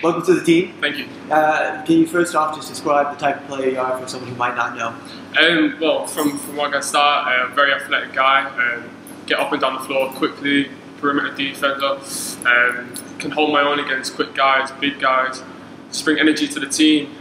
Welcome to the team. Thank you. Can you first off just describe the type of player you are for someone who might not know? Well, from what I start, very athletic guy, get up and down the floor quickly, perimeter defender, can hold my own against quick guys, big guys, just bring energy to the team.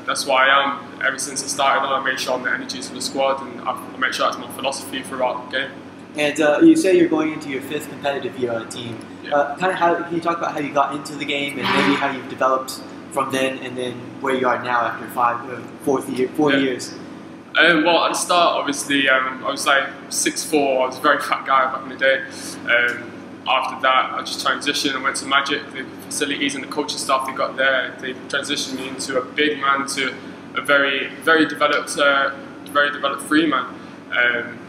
That's why I am. Ever since I started, I make sure I'm the energy to the squad, and I make sure that's my philosophy throughout the game. And you say you're going into your 5th competitive year on a team. Yeah. Can you talk about how you got into the game and maybe how you've developed from then and then where you are now after 4 years? Well, at the start, obviously, I was like 6'4", I was a very fat guy back in the day. After that, I just transitioned and went to Magic. The facilities and the coaching staff they got there, they transitioned me into a big man to a very developed free man.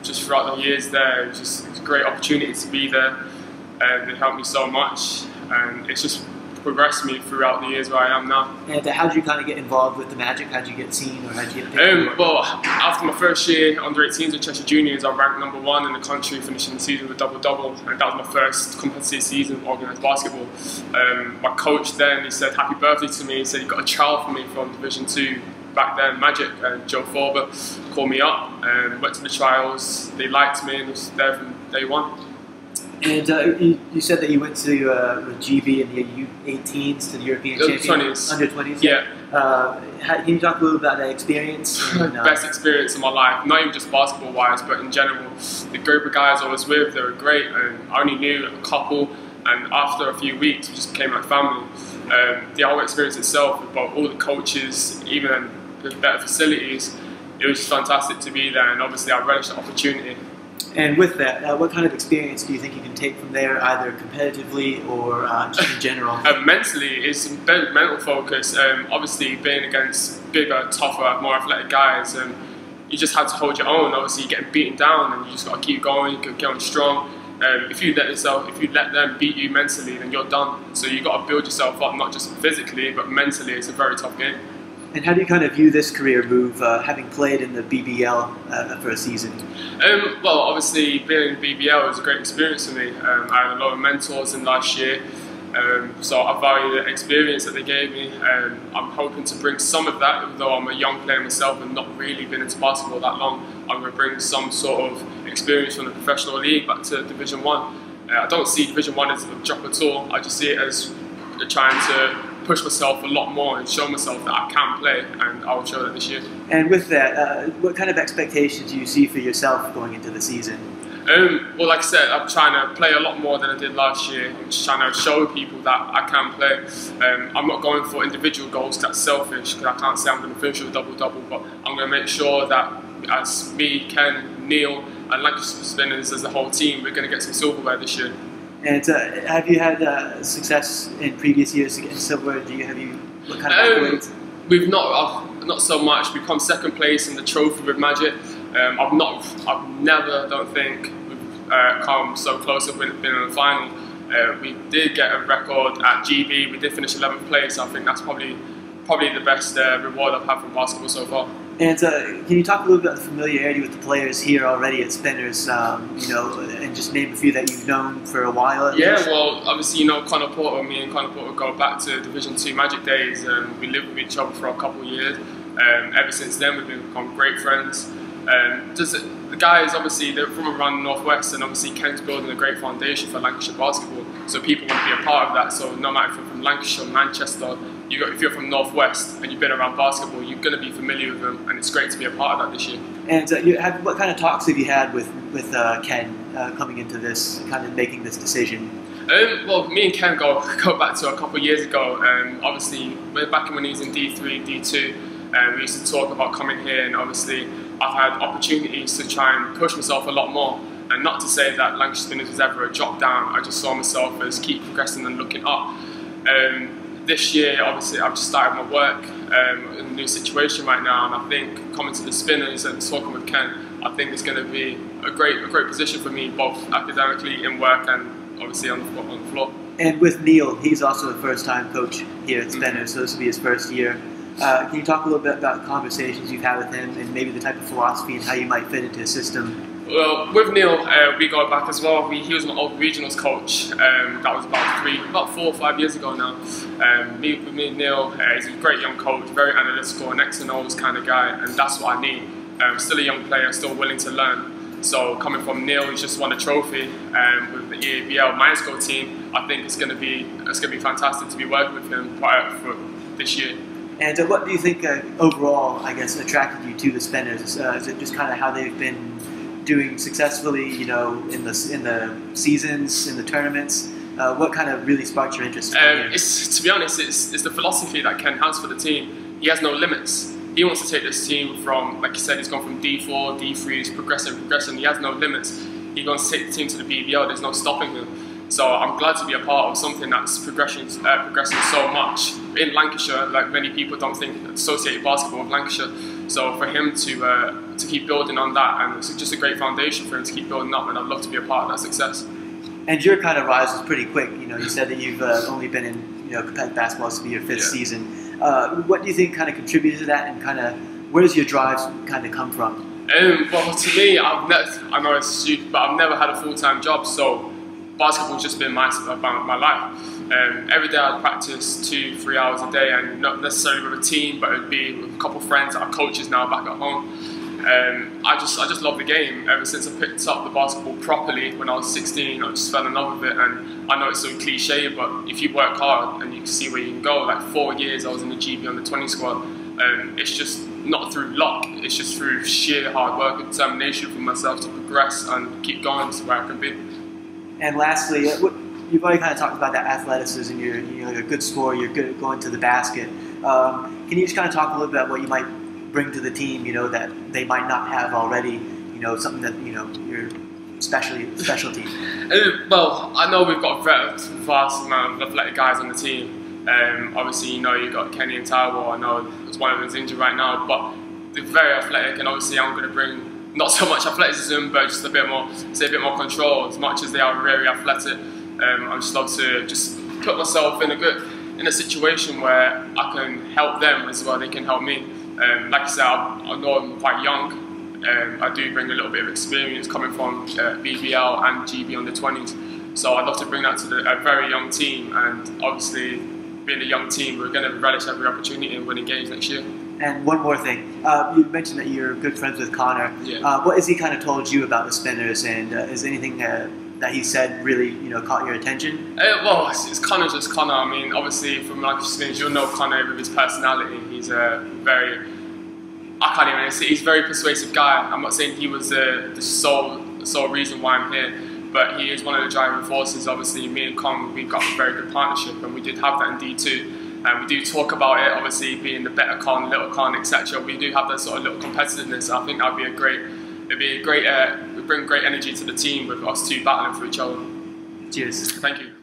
Just throughout the years there, it was a great opportunity to be there. They helped me so much, and it's just progressed me throughout the years where I am now. And how did you kind of get involved with the Magic? How did you get seen, or how did you get picked? Well, after my first year under 18s with Cheshire Juniors, I ranked #1 in the country, finishing the season with double-double, and that was my first competitive season of organised basketball. My coach then, he said happy birthday to me. He said he got a trial for me from Division 2 back then, Magic, and Joe Forber called me up and went to the trials. They liked me and was there from day one. And you said that you went to GB in the U18s to the European Championships. Under 20s? Yeah. Can you talk a little about that experience? Best experience of my life, not even just basketball wise, but in general. The group of guys I was with, they were great, and I only knew a couple, and after a few weeks we just became like family. The whole experience itself, about all the coaches, even the better facilities, it was just fantastic to be there, and obviously I relished the opportunity. And with that, what kind of experience do you think you can take from there, either competitively or just in general? Mentally, it's a big mental focus. Obviously, being against bigger, tougher, more athletic guys, you just have to hold your own. Obviously, you're getting beaten down, and you just got to keep going, keep going strong. If you let them beat you mentally, then you're done. So you got to build yourself up, not just physically, but mentally. It's a very tough game. And how do you kind of view this career move, having played in the BBL for a season? Well, obviously being in the BBL was a great experience for me. I had a lot of mentors in last year, so I value the experience that they gave me. I'm hoping to bring some of that, even though I'm a young player myself and not really been into basketball that long. I'm going to bring some sort of experience from the professional league back to Division 1. I don't see Division 1 as a drop at all. I just see it as trying to push myself a lot more and show myself that I can play, and I will show that this year. And with that, what kind of expectations do you see for yourself going into the season? Well, like I said, I'm trying to play a lot more than I did last year. I'm just trying to show people that I can play. I'm not going for individual goals, that's selfish, because I can't say I'm going to finish with a double-double, but I'm going to make sure that as me, Ken, Neil, and Lancashire Spinners as a whole team, we're going to get some silverware this year. And have you had success in previous years to get silverware? What kind of accolades? We've not so much. We've come 2nd place in the trophy with Magic. I've never, don't think, we've come so close to being in the final. We did get a record at GB. We did finish 11th place. I think that's probably the best reward I've had from basketball so far. And can you talk a little bit about the familiarity with the players here already at Spinners, and just name a few that you've known for a while? At least? Well, obviously Connor Murtagh. Me and Connor Murtagh go back to Division 2 Magic days, and we lived with each other for a couple of years. Ever since then, we've become great friends. Just the guys, obviously, they're from around the Northwest, and obviously Ken's building a great foundation for Lancashire basketball, so people want to be a part of that. So no matter if you're from Lancashire, Manchester, if you're from Northwest and you've been around basketball, you're going to be familiar with them, and it's great to be a part of that this year. And what kind of talks have you had with Ken coming into this, kind of making this decision? Well, me and Ken go back to a couple of years ago. Obviously, back when he was in D3, D2, we used to talk about coming here, and obviously I've had opportunities to try and push myself a lot more. And not to say that Lancashire Spinners was ever a drop down, I just saw myself as keep progressing and looking up. This year, obviously, I've just started my work in a new situation right now, and I think coming to the Spinners and talking with Ken, I think it's going to be a great position for me, both academically, in work, and obviously on the floor. And with Neil, he's also a first-time coach here at Spinners, so this will be his first year. Can you talk a little bit about conversations you've had with him, and maybe the type of philosophy and how you might fit into his system? Well, with Neil, we go back as well. He was my old regionals coach. That was about 4 or 5 years ago now. With me and Neil, he's a great young coach, very analytical, an X and O's kind of guy, and that's what I need. Still a young player, still willing to learn. So coming from Neil, who's just won a trophy with the EABL minor school team, I think it's going to be fantastic to be working with him for this year. And what do you think overall, I guess, attracted you to the Spinners? Is it just kind of how they've been doing successfully, you know, in the seasons, in the tournaments? What kind of really sparked your interest? To be honest, it's the philosophy that Ken has for the team. He has no limits. He wants to take this team from, like you said, he's gone from D4, D3, he's progressing. He has no limits. He wants to take the team to the BBL. There's no stopping him. So I'm glad to be a part of something that's progressing so much in Lancashire. Like many people don't think associated basketball with Lancashire. So for him to keep building on that, and it's just a great foundation for him to keep building up, and I'd love to be a part of that success. And your kind of rise was pretty quick. You know, you said that you've only been in competitive basketball to be your 5th season. What do you think kind of contributed to that, and kind of where does your drive kind of come from? Well, to me, I know it's stupid, but I've never had a full-time job, so basketball's just been my life. Every day I'd practice 2-3 hours a day, and not necessarily with a team, but it'd be with a couple of friends that are coaches now back at home. I just love the game. Ever since I picked up the basketball properly when I was 16, I just fell in love with it. And I know it's so cliche, but if you work hard and you can see where you can go, like 4 years I was in the GB under 20 squad. It's just not through luck, it's just through sheer hard work and determination for myself to progress and keep going to where I can be. And lastly, you've already kind of talked about that athleticism. You're a good scorer. You're good at going to the basket. Can you just kind of talk a little bit about what you might bring to the team? You know, that they might not have already. You know, something that your specialty. Well, I know we've got a vast amount of athletic guys on the team. Obviously, you've got Kenny and Taiwo. I know one of them's injured right now, but they're very athletic, and obviously I'm going to bring not so much athleticism, but just a bit more control. As much as they are very athletic, I just love to just put myself in a situation where I can help them as well. They can help me. Like I said, I know I'm quite young. I do bring a little bit of experience coming from BBL and GB under 20s. So I'd love to bring that to a very young team. And obviously, being a young team, we're going to relish every opportunity and winning games next year. And one more thing, you mentioned that you're good friends with Connor. Yeah. What has he kind of told you about the Spinners, and is anything that he said really caught your attention? Well, it's Connor just Connor. I mean, obviously from Lancashire Spinners, you'll know Connor with his personality. He's he's a very persuasive guy. I'm not saying he was the sole reason why I'm here, but he is one of the driving forces. Obviously, me and Con, we've got a very good partnership, and we did have that in D2. And we do talk about it, obviously being the better con, little con, etc. We do have that sort of little competitiveness. I think that'd be it'd bring great energy to the team with us two battling for each other. Cheers. Thank you.